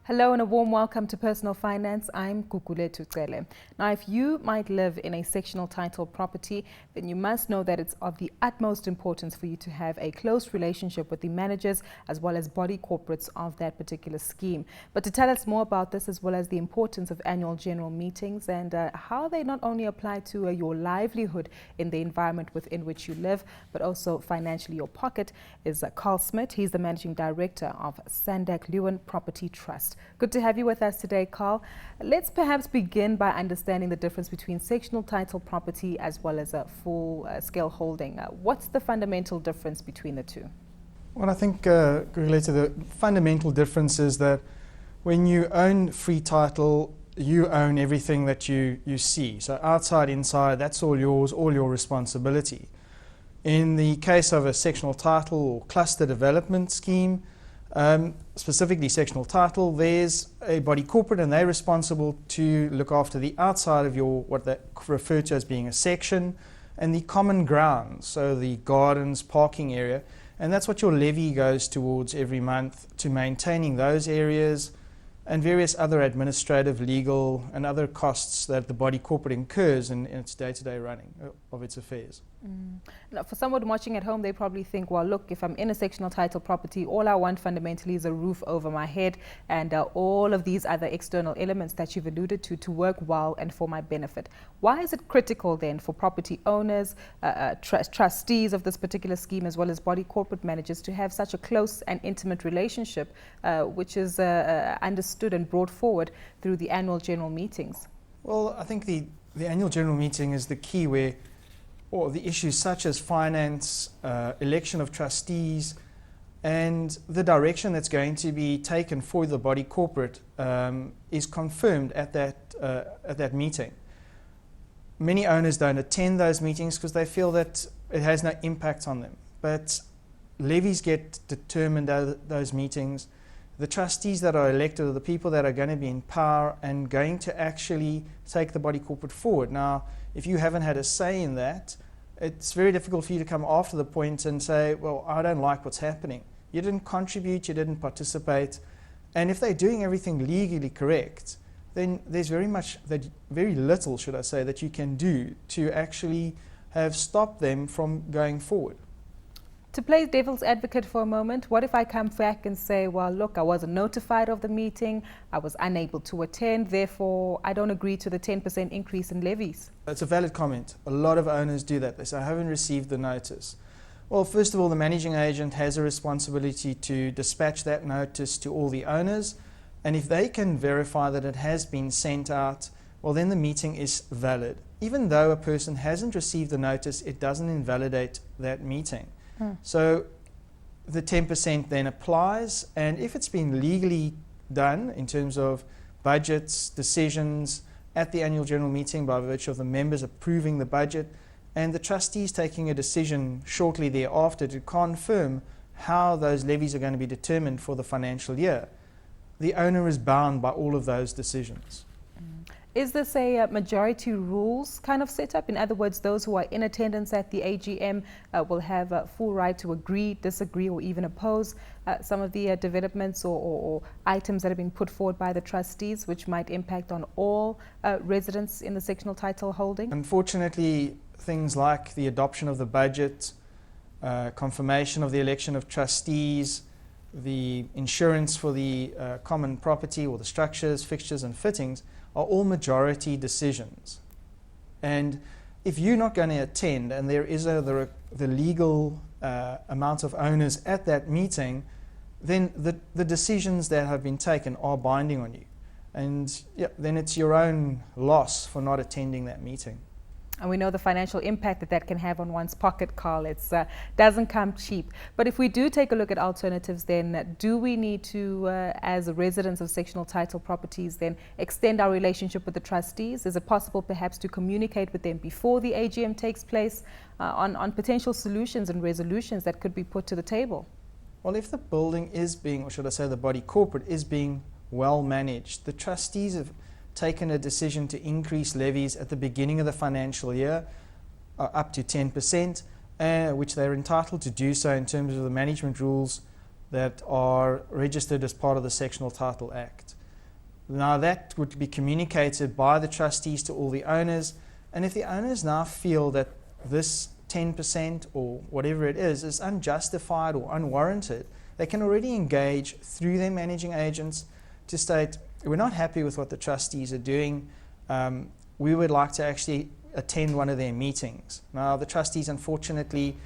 Hello and a warm welcome to Personal Finance. I'm Gugulethu Cele. Now, if you might live in a sectional title property, then you must know that it's of the utmost importance for you to have a close relationship with the managers as well as body corporates of that particular scheme. But to tell us more about this, as well as the importance of annual general meetings and how they not only apply to your livelihood in the environment within which you live, but also financially your pocket, is Carl Smit. He's the Managing Director of Sandak-Lewin Property Trust. Good to have you with us today, Carl. Let's perhaps begin by understanding the difference between sectional title property as well as a full-scale holding. What's the fundamental difference between the two? Well, I think, Gugulethu, the fundamental difference is that when you own free title, you own everything that you see. So outside, inside, that's all yours, all your responsibility. In the case of a sectional title or cluster development scheme, specifically sectional title, there's a body corporate and they're responsible to look after the outside of your, what they refer to as being a section, and the common grounds, so the gardens, parking area, and that's what your levy goes towards every month, to maintaining those areas and various other administrative, legal and other costs that the body corporate incurs in its day-to-day running of its affairs. Now, for someone watching at home, they probably think, well, look, if I'm in a sectional title property, all I want fundamentally is a roof over my head and all of these other external elements that you've alluded to work well and for my benefit. Why is it critical then for property owners, trustees of this particular scheme, as well as body corporate managers to have such a close and intimate relationship, which is understood and brought forward through the annual general meetings? Well, I think the annual general meeting is the key where or the issues such as finance, election of trustees, and the direction that's going to be taken for the body corporate is confirmed at that meeting. Many owners don't attend those meetings because they feel that it has no impact on them. But levies get determined at those meetings. The trustees that are elected are the people that are going to be in power and going to actually take the body corporate forward. Now, if you haven't had a say in that, it's very difficult for you to come after the point and say, well, I don't like what's happening. You didn't contribute, you didn't participate. And if they're doing everything legally correct, then there's very little, should I say, that you can do to actually have stopped them from going forward. To play devil's advocate for a moment, what if I come back and say, well, look, I wasn't notified of the meeting, I was unable to attend, therefore I don't agree to the 10% increase in levies? That's a valid comment. A lot of owners do that. They say, I haven't received the notice. Well, first of all, the managing agent has a responsibility to dispatch that notice to all the owners, and if they can verify that it has been sent out, well, then the meeting is valid. Even though a person hasn't received the notice, it doesn't invalidate that meeting. So the 10% then applies, and if it's been legally done in terms of budgets, decisions at the annual general meeting by virtue of the members approving the budget and the trustees taking a decision shortly thereafter to confirm how those levies are going to be determined for the financial year, the owner is bound by all of those decisions. Is this a majority rules kind of setup? In other words, those who are in attendance at the AGM will have a full right to agree, disagree, or even oppose some of the developments or items that have been put forward by the trustees, which might impact on all residents in the sectional title holding? Unfortunately, things like the adoption of the budget, confirmation of the election of trustees, the insurance for the common property or the structures, fixtures and fittings are all majority decisions. And if you're not going to attend and there is the legal amount of owners at that meeting, then the decisions that have been taken are binding on you. And then it's your own loss for not attending that meeting. And we know the financial impact that can have on one's pocket, Carl. It doesn't come cheap. But if we do take a look at alternatives, then do we need to, as residents of sectional title properties, then extend our relationship with the trustees? Is it possible perhaps to communicate with them before the AGM takes place on potential solutions and resolutions that could be put to the table? Well, if the building is being, or should I say the body corporate is being well managed, the trustees have taken a decision to increase levies at the beginning of the financial year up to 10%, which they're entitled to do so in terms of the management rules that are registered as part of the Sectional Title Act. Now that would be communicated by the trustees to all the owners, and if the owners now feel that this 10% or whatever it is unjustified or unwarranted, they can already engage through their managing agents to state, we're not happy with what the trustees are doing, we would like to actually attend one of their meetings. Now the trustees unfortunately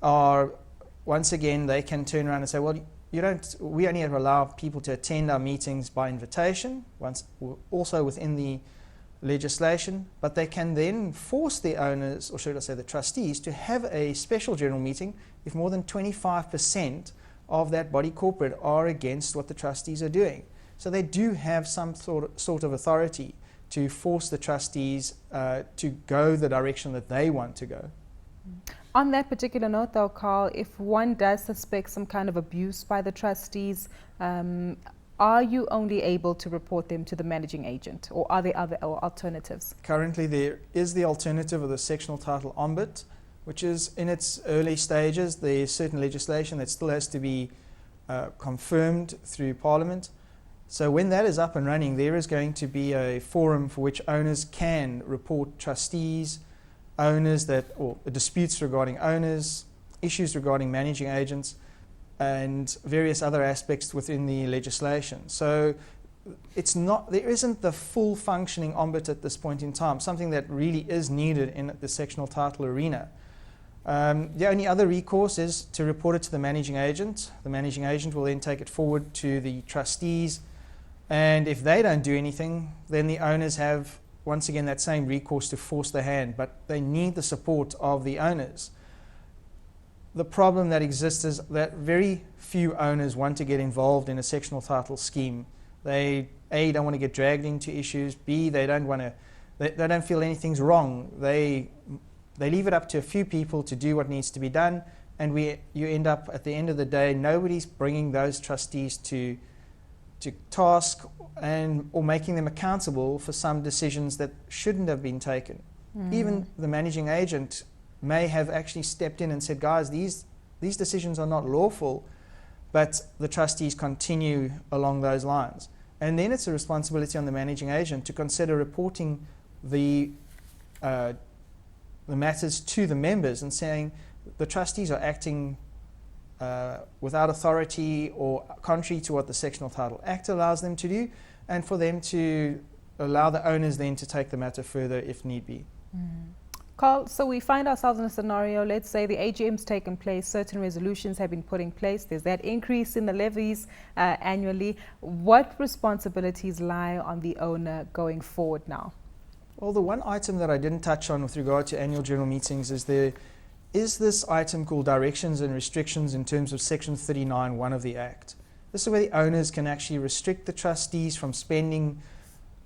are, once again, they can turn around and say, well, we only allow people to attend our meetings by invitation, also within the legislation, but they can then force the owners, or should I say the trustees, to have a special general meeting if more than 25% of that body corporate are against what the trustees are doing. So they do have some sort of authority to force the trustees to go the direction that they want to go. On that particular note though, Carl, if one does suspect some kind of abuse by the trustees, are you only able to report them to the managing agent, or are there other alternatives? Currently there is the alternative of the sectional title ombud, which is in its early stages. There's certain legislation that still has to be confirmed through Parliament. So when that is up and running, there is going to be a forum for which owners can report trustees, or disputes regarding owners, issues regarding managing agents, and various other aspects within the legislation. So there isn't the full functioning ombud at this point in time, something that really is needed in the sectional title arena. The only other recourse is to report it to the managing agent. The managing agent will then take it forward to the trustees, and if they don't do anything, then the owners have, once again, that same recourse to force the hand, but they need the support of the owners. The problem that exists is that very few owners want to get involved in a sectional title scheme. They, A, don't want to get dragged into issues, B, they don't feel anything's wrong. They leave it up to a few people to do what needs to be done, and you end up, at the end of the day, nobody's bringing those trustees to task or making them accountable for some decisions that shouldn't have been taken. Even the managing agent may have actually stepped in and said, guys, these decisions are not lawful, but the trustees continue along those lines. And then it's a responsibility on the managing agent to consider reporting the matters to the members and saying the trustees are acting without authority or contrary to what the Sectional Title Act allows them to do, and for them to allow the owners then to take the matter further if need be. Carl, so we find ourselves in a scenario, let's say the AGM's taken place, certain resolutions have been put in place, there's that increase in the levies annually. What responsibilities lie on the owner going forward now? Well, the one item that I didn't touch on with regard to annual general meetings is this item called directions and restrictions in terms of section 39(1) of the Act. This is where the owners can actually restrict the trustees from spending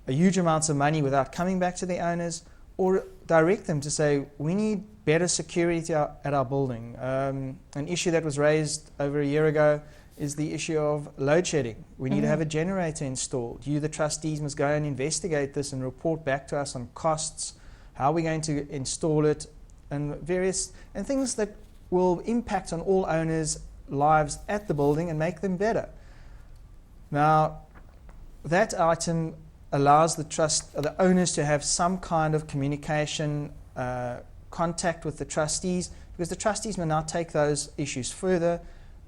a huge amounts of money without coming back to the owners, or direct them to say, we need better security at our building. An issue that was raised over a year ago is the issue of load shedding. We need to have a generator installed. You, the trustees, must go and investigate this and report back to us on costs, how we're going to install it, and things that will impact on all owners' lives at the building and make them better. Now, that item allows the owners to have some kind of communication, contact with the trustees, because the trustees may now take those issues further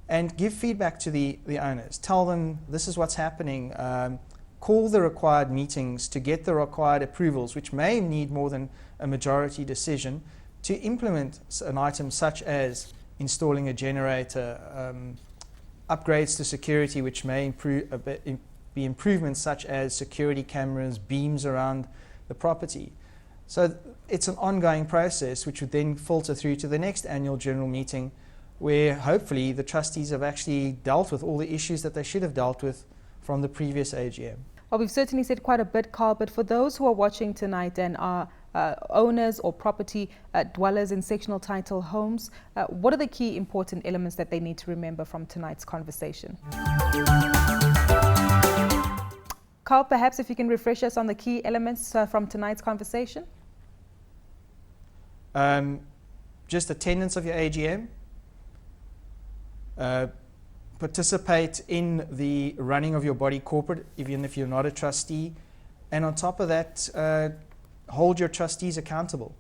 and give feedback to the owners. Tell them this is what's happening. Call the required meetings to get the required approvals, which may need more than a majority decision, to implement an item such as installing a generator, upgrades to security, which may be improvements such as security cameras, beams around the property. So it's an ongoing process which would then filter through to the next annual general meeting, where hopefully the trustees have actually dealt with all the issues that they should have dealt with from the previous AGM. Well, we've certainly said quite a bit, Carl, but for those who are watching tonight and are owners or property dwellers in sectional title homes, what are the key important elements that they need to remember from tonight's conversation? Carl, perhaps if you can refresh us on the key elements from tonight's conversation? Just attendance of your AGM, participate in the running of your body corporate, even if you're not a trustee. And on top of that, hold your trustees accountable.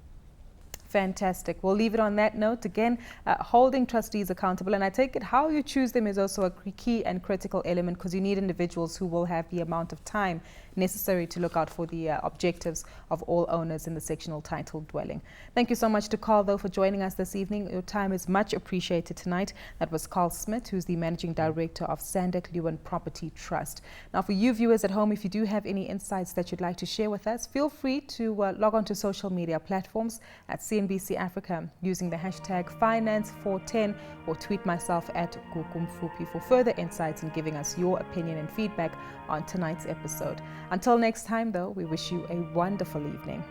Fantastic. We'll leave it on that note. Again, holding trustees accountable. And I take it how you choose them is also a key and critical element, because you need individuals who will have the amount of time necessary to look out for the objectives of all owners in the sectional title dwelling. Thank you so much to Carl, though, for joining us this evening. Your time is much appreciated tonight. That was Carl Smit, who's the Managing Director of Sandak-Lewin Property Trust. Now, for you viewers at home, if you do have any insights that you'd like to share with us, feel free to log on to social media platforms at CNBC Africa using the hashtag Finance410, or tweet myself at Gugulethu for further insights and giving us your opinion and feedback on tonight's episode. Until next time, though, we wish you a wonderful evening.